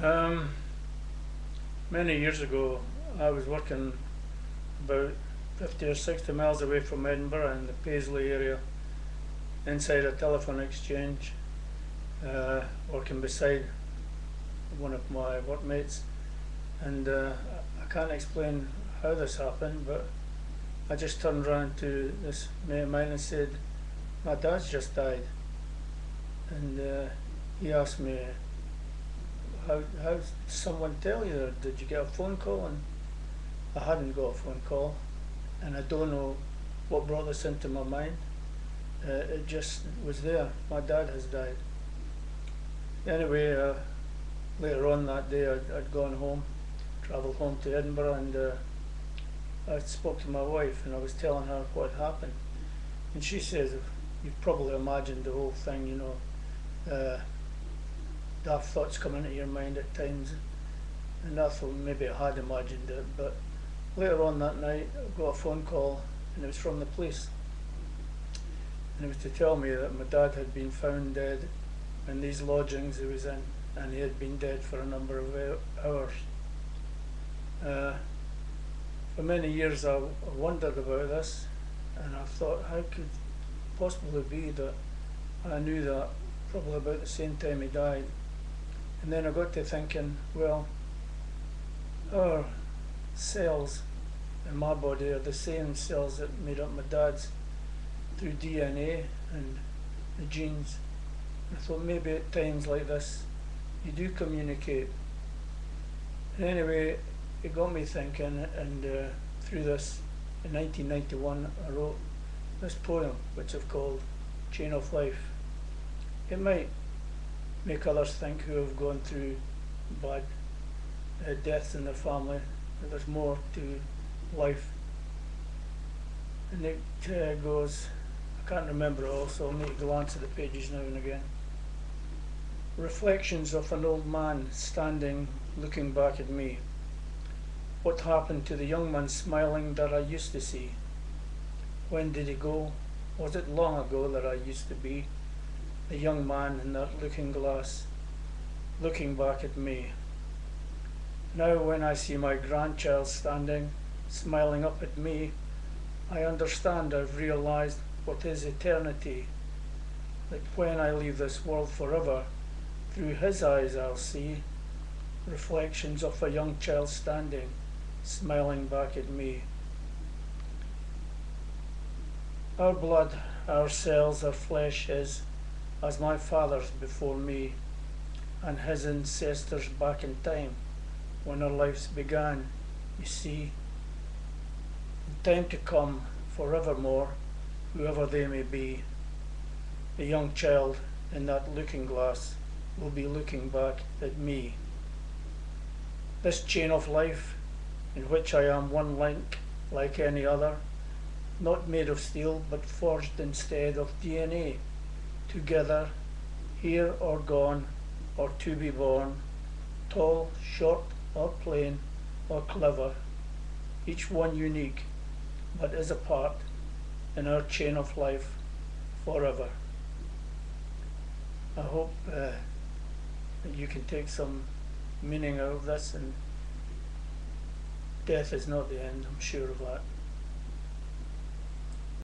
Um, Many years ago, I was working about 50 or 60 miles away from Edinburgh in the Paisley area, inside a telephone exchange, working beside one of my workmates. And I can't explain how this happened, but I just turned around to this mate of mine and said, "My dad's just died." And he asked me, how did someone tell you? Or did you get a phone call? And I hadn't got a phone call, and I don't know what brought this into my mind. It just was there. My dad has died. Anyway, later on that day, I'd gone home, travelled home to Edinburgh, and I spoke to my wife, and I was telling her what happened. And she says, "You've probably imagined the whole thing, you know. Daft thoughts come into your mind at times." And I thought maybe I had imagined it, but later on that night I got a phone call, and it was from the police, and it was to tell me that my dad had been found dead in these lodgings he was in, and he had been dead for a number of hours. For many years I wondered about this, and I thought, how could it possibly be that I knew that probably about the same time he died? And then I got to thinking, well, our cells in my body are the same cells that made up my dad's through DNA and the genes. And I thought maybe at times like this you do communicate. And anyway, it got me thinking, and through this, in 1991, I wrote this poem, which I've called Chain of Life. It might make others think who have gone through bad deaths in their family that there's more to life. And it goes, I can't remember it all, so I'll need to glance at the pages now and again. Reflections of an old man standing looking back at me. What happened to the young man smiling that I used to see? When did he go? Was it long ago that I used to be the young man in that looking glass, looking back at me? Now when I see my grandchild standing, smiling up at me, I understand, I've realized what is eternity, that when I leave this world forever, through his eyes I'll see reflections of a young child standing, smiling back at me. Our blood, our cells, our flesh is as my father's before me, and his ancestors back in time, when our lives began, you see. In time to come, forevermore, whoever they may be, the young child in that looking glass will be looking back at me. This chain of life, in which I am one link like any other, not made of steel, but forged instead of DNA, together, here or gone, or to be born, tall, short, or plain, or clever, each one unique, but is a part in our chain of life forever. I hope that you can take some meaning out of this, and death is not the end, I'm sure of that.